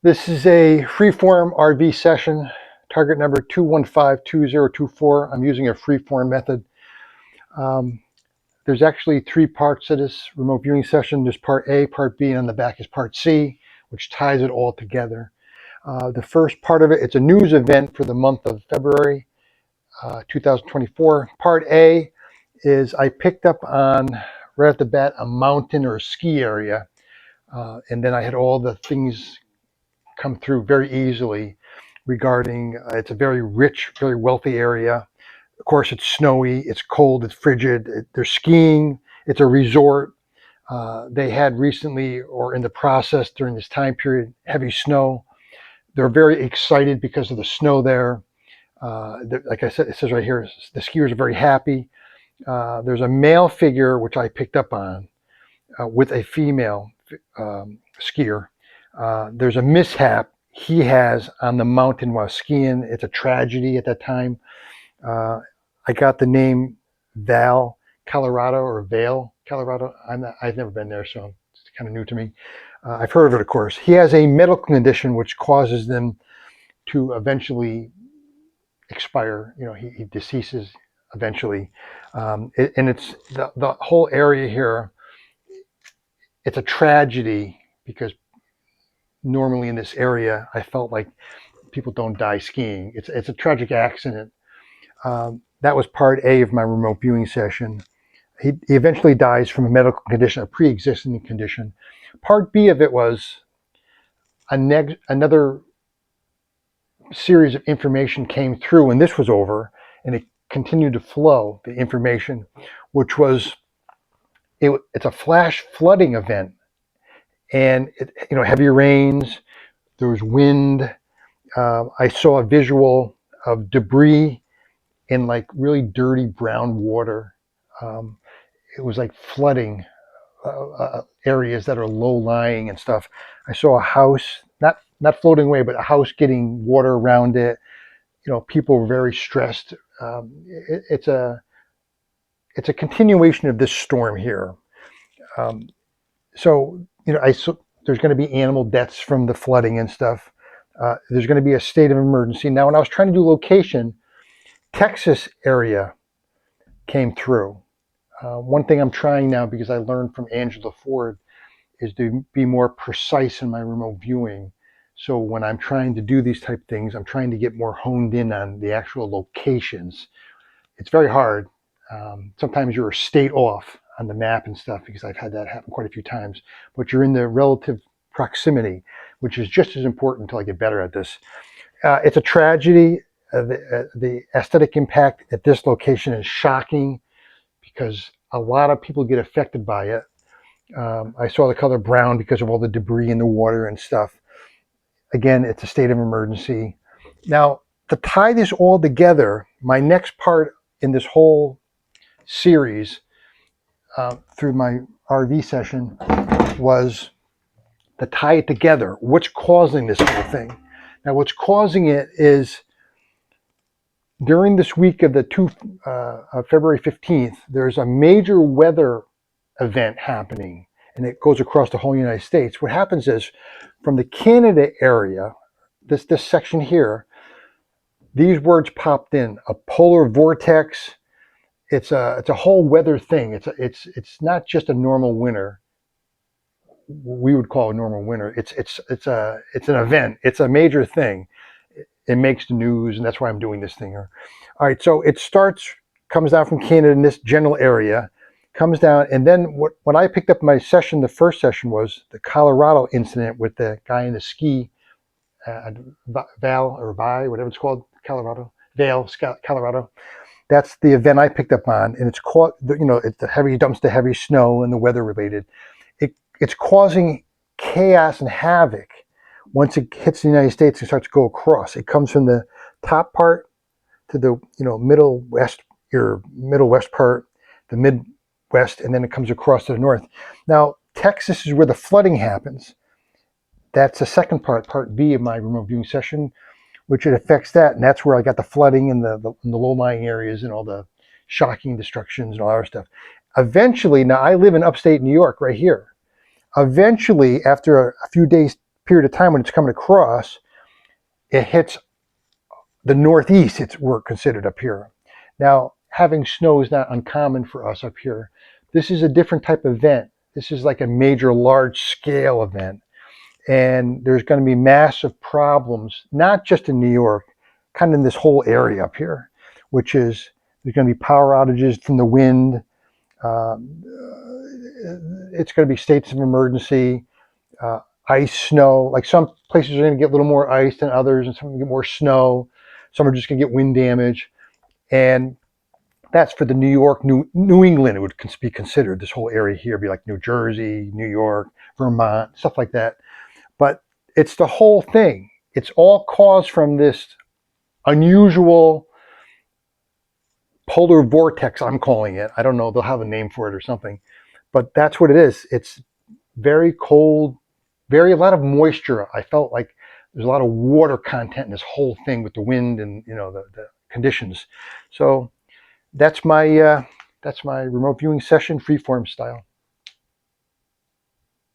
This is a freeform RV session, target number 2152024. I'm using a freeform method. There's actually three parts to this remote viewing session. There's part A, part B, and on the back is part C, which ties it all together. The first part of it, it's a news event for the month of February 2024. Part A is I picked up on, right at the bat, a mountain or a ski area. And then I had all the things come through very easily regarding it's a very rich, very wealthy area. Of course, it's snowy, it's cold, it's frigid. They're skiing. It's a resort. They had recently, or in the process during this time period, heavy snow. They're very excited because of the snow there. Like I said, it says right here, the skiers are very happy. There's a male figure, which I picked up on, with a female skier. There's a mishap he has on the mountain while skiing. It's a tragedy at that time. I got the name Val, Colorado, or Vale, Colorado. I've never been there, so it's kind of new to me. I've heard of it, of course. He has a medical condition which causes them to eventually expire. You know, he deceases eventually. And it's the whole area here. It's a tragedy because normally in this area, I felt like people don't die skiing. It's a tragic accident. That was part A of my remote viewing session. He eventually dies from a medical condition, a pre-existing condition. Part B of it was another series of information came through, and this was over, and it continued to flow, the information, which was, it's a flash flooding event. And heavy rains, there was wind. I saw a visual of debris in like really dirty brown water. It was like flooding areas that are low lying and stuff. I saw a house, not floating away, but a house getting water around it. People were very stressed. It's a continuation of this storm here. There's going to be animal deaths from the flooding and stuff. There's going to be a state of emergency. Now, when I was trying to do location, Texas area came through. One thing I'm trying now, because I learned from Angela Ford, is to be more precise in my remote viewing. So when I'm trying to do these type of things, I'm trying to get more honed in on the actual locations. It's very hard. Sometimes you're a state off on the map and stuff, because I've had that happen quite a few times, but you're in the relative proximity, which is just as important until I get better at this. It's a tragedy. The aesthetic impact at this location is shocking because a lot of people get affected by it. I saw the color brown because of all the debris in the water and stuff. Again, it's a state of emergency. Now, to tie this all together, my next part in this whole series through my RV session was to tie it together. What's causing this whole thing? Now, what's causing it is during this week of February 15th, there's a major weather event happening, and it goes across the whole United States. What happens is, from the Canada area, this section here, these words popped in: a polar vortex. It's a whole weather thing. It's not just a normal winter. We would call a normal winter. It's an event. It's a major thing. It makes the news, and that's why I'm doing this thing here. All right, so it comes down from Canada in this general area, comes down, and then what I picked up in my session, the first session, was the Colorado incident with the guy in the ski, Val or Vi, whatever it's called, Vale, Colorado. That's the event I picked up on, and it's the heavy dumps, the heavy snow, and the weather related. It's causing chaos and havoc. Once it hits the United States and starts to go across, it comes from the top part to the middle west part, the Midwest, and then it comes across to the north. Now, Texas is where the flooding happens. That's the second part B of my remote viewing session, which it affects that, and that's where I got the flooding in the low-lying areas and all the shocking destructions and all that other stuff. Eventually, now I live in upstate New York right here. Eventually, after a few days period of time when it's coming across, it hits the northeast. We're considered up here. Now, having snow is not uncommon for us up here. This is a different type of event. This is like a major, large-scale event. And there's going to be massive problems, not just in New York, kind of in this whole area up here, which is there's going to be power outages from the wind. It's going to be states of emergency, ice, snow. Like some places are going to get a little more ice than others, and some are going to get more snow. Some are just going to get wind damage. And that's for the New York, New England, it would be considered. This whole area here would be like New Jersey, New York, Vermont, stuff like that. But it's the whole thing. It's all caused from this unusual polar vortex, I'm calling it. I don't know, they'll have a name for it or something. But that's what it is. It's very cold, a lot of moisture. I felt like there's a lot of water content in this whole thing with the wind and the conditions. So that's my remote viewing session, freeform style.